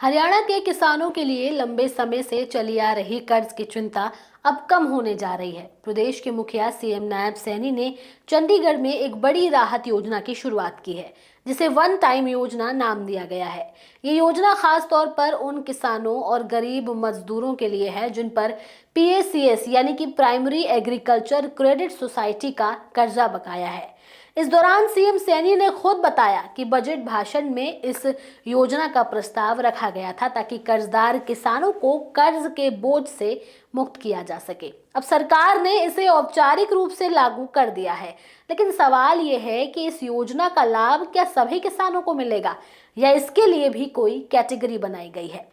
हरियाणा के किसानों के लिए लंबे समय से चली आ रही कर्ज की चिंता अब कम होने जा रही है। प्रदेश के मुखिया सीएम नायब सैनी ने चंडीगढ़ में एक बड़ी राहत योजना की शुरुआत की है, जिसे वन टाइम योजना नाम दिया गया है। ये योजना खास तौर पर उन किसानों और गरीब मजदूरों के लिए है जिन पर पीएसीएस यानी कि प्राइमरी एग्रीकल्चर क्रेडिट सोसाइटी का कर्जा बकाया है। इस दौरान सीएम सैनी ने खुद बताया कि बजट भाषण में इस योजना का प्रस्ताव रखा गया था ताकि कर्जदार किसानों को कर्ज के बोझ से मुक्त किया जा सके। अब सरकार ने इसे औपचारिक रूप से लागू कर दिया है, लेकिन सवाल यह है कि इस योजना का लाभ क्या सभी किसानों को मिलेगा या इसके लिए भी कोई कैटेगरी बनाई गई है।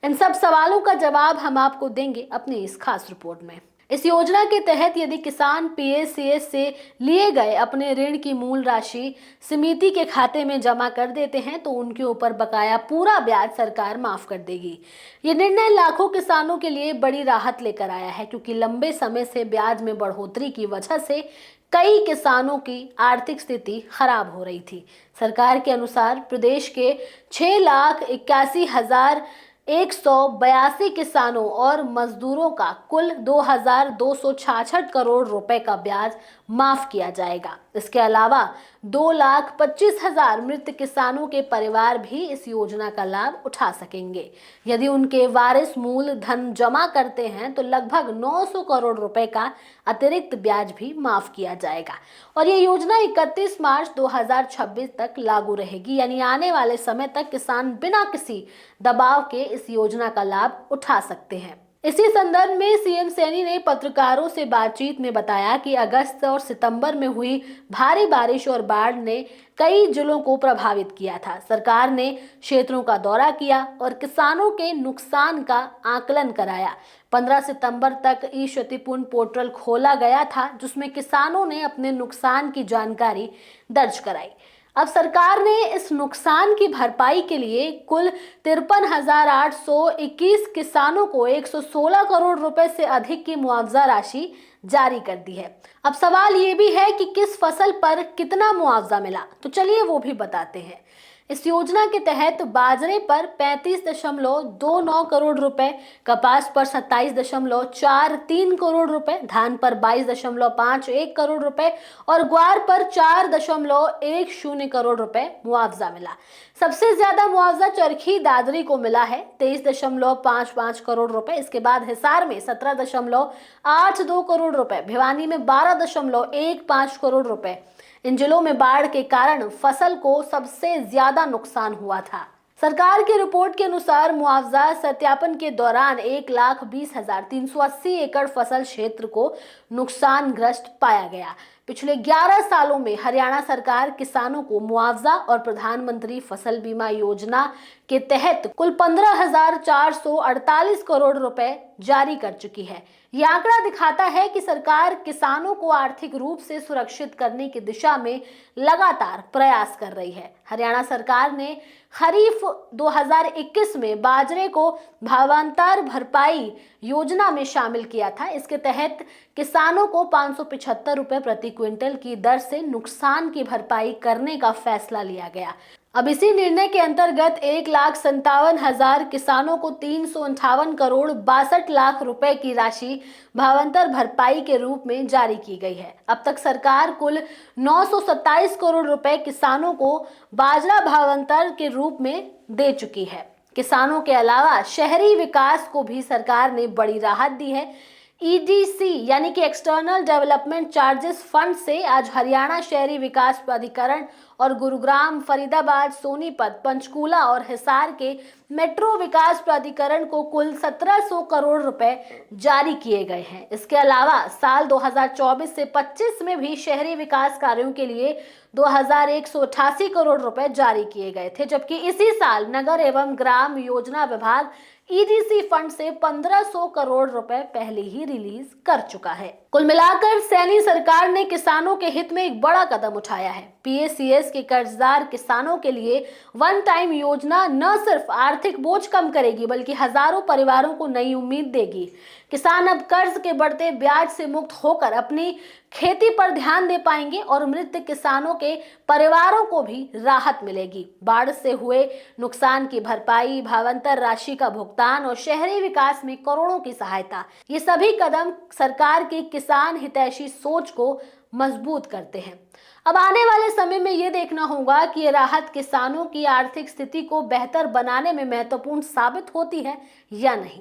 इन सब सवालों का जवाब हम आपको देंगे अपनी इस खास रिपोर्ट में। इस योजना के तहत यदि किसान पीएसीएस से लिए गए अपने ऋण की मूल राशि समिति के खाते में जमा कर देते हैं तो उनके ऊपर बकाया पूरा ब्याज सरकार माफ कर देगी। ये निर्णय लाखों किसानों के लिए बड़ी राहत लेकर आया है, क्योंकि लंबे समय से ब्याज में बढ़ोतरी की वजह से कई किसानों की आर्थिक स्थिति खराब हो रही थी। सरकार के अनुसार प्रदेश के 6,81,182 किसानों और मजदूरों का कुल 2,266 करोड़ रुपए का ब्याज माफ किया जाएगा। इसके अलावा 2,25,000 मृत किसानों के परिवार भी इस योजना का लाभ उठा सकेंगे। यदि उनके वारिस मूल धन जमा करते हैं तो लगभग 900 करोड़ रुपए का अतिरिक्त ब्याज भी माफ किया जाएगा। और ये योजना 31 मार्च 2026 तक लागू रहेगी, यानी आने वाले समय तक किसान बिना किसी दबाव के इस योजना का लाभ उठा सकते हैं। इसी संदर्भ में सीएम सैनी ने पत्रकारों से बातचीत में बताया कि अगस्त और सितंबर में हुई भारी बारिश और बाढ़ ने कई जिलों को प्रभावित किया था। सरकार ने क्षेत्रों का दौरा किया और किसानों के नुकसान का आकलन कराया। 15 सितंबर तक ई क्षतिपूर्ण पोर्टल खोला गया था, जिसमें किसानों ने अपने नुकसान की जानकारी दर्ज कराई। अब सरकार ने इस नुकसान की भरपाई के लिए कुल 53,821 किसानों को 116 करोड़ रुपए से अधिक की मुआवजा राशि जारी कर दी है। अब सवाल ये भी है कि किस फसल पर कितना मुआवजा मिला, तो चलिए वो भी बताते हैं। इस योजना के तहत बाजरे पर 35.29 करोड़ रुपए, कपास पर 27.43 करोड़ रुपए, धान पर 22.51 करोड़ रुपए और ग्वार पर 4.10 करोड़ रुपए मुआवजा मिला। सबसे ज्यादा मुआवजा चरखी दादरी को मिला है, 23.55 करोड़ रुपए। इसके बाद हिसार में 17.82 करोड़ रुपए, भिवानी में 12.15 करोड़ रुपए। इन जिलों में बाढ़ के कारण फसल को सबसे ज्यादा नुकसान हुआ था। सरकार की रिपोर्ट के अनुसार मुआवजा सत्यापन के दौरान 1,20,380 एकड़ फसल क्षेत्र को नुकसानग्रस्त पाया गया। पिछले 11 सालों में हरियाणा सरकार किसानों को मुआवजा और प्रधानमंत्री फसल बीमा योजना के तहत कुल 15,448 करोड़ रुपए जारी कर चुकी है। यह आंकड़ा दिखाता है कि सरकार किसानों को आर्थिक रूप से सुरक्षित करने की दिशा में लगातार प्रयास कर रही है। हरियाणा सरकार ने खरीफ 2021 में बाजरे को भावांतर भरपाई योजना में शामिल किया था। इसके तहत किसानों को 575 रुपए प्रति क्विंटल की दर से नुकसान की भरपाई करने का फैसला लिया गया। अब इसी निर्णय के अंतर्गत 1,57,000 किसानों को 358 करोड़ 62 लाख रुपए की राशि भावांतर भरपाई के रूप में जारी की गई है। अब तक सरकार कुल 927 करोड़ रुपए किसानों को बाजरा भावांतर के रूप में दे चुकी है। किसानों के अलावा शहरी विकास को भी सरकार ने बड़ी राहत दी है। ईडीसी यानी कि एक्सटर्नल डेवलपमेंट चार्जेस फंड से आज हरियाणा शहरी विकास प्राधिकरण और गुरुग्राम, फरीदाबाद, सोनीपत, पंचकूला और हिसार के मेट्रो विकास प्राधिकरण को कुल 1700 करोड़ रुपए जारी किए गए हैं। इसके अलावा साल 2024 से 25 में भी शहरी विकास कार्यों के लिए 2,188 करोड़ रुपए जारी किए गए थे, जबकि इसी साल नगर एवं ग्राम योजना विभाग ईडीसी फंड से 1500 करोड़ रुपए पहले ही रिलीज कर चुका है। कुल मिलाकर सैनी सरकार ने किसानों के हित में एक बड़ा कदम उठाया है। पीएसीएस के कर्जदार किसानों के लिए वन टाइम योजना न सिर्फ आर्थिक बोझ कम करेगी बल्कि हजारों परिवारों को नई उम्मीद देगी। किसान अब कर्ज के बढ़ते ब्याज से मुक्त होकर अपनी खेती पर ध्यान दे पाएंगे और मृत किसानों के परिवारों को भी राहत मिलेगी। बाढ़ से हुए नुकसान की भरपाई, भावांतर राशि का भुगतान और शहरी विकास में करोड़ों की सहायता, ये सभी कदम सरकार की किसान हितैषी सोच को मजबूत करते हैं। अब आने वाले समय में ये देखना होगा कि ये राहत किसानों की आर्थिक स्थिति को बेहतर बनाने में महत्वपूर्ण साबित होती है या नहीं।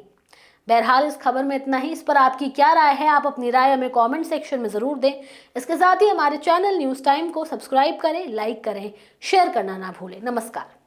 बहरहाल इस खबर में इतना ही। इस पर आपकी क्या राय है, आप अपनी राय हमें कमेंट सेक्शन में जरूर दें। इसके साथ ही हमारे चैनल न्यूज़ टाइम को सब्सक्राइब करें, लाइक करें, शेयर करना ना भूलें। नमस्कार।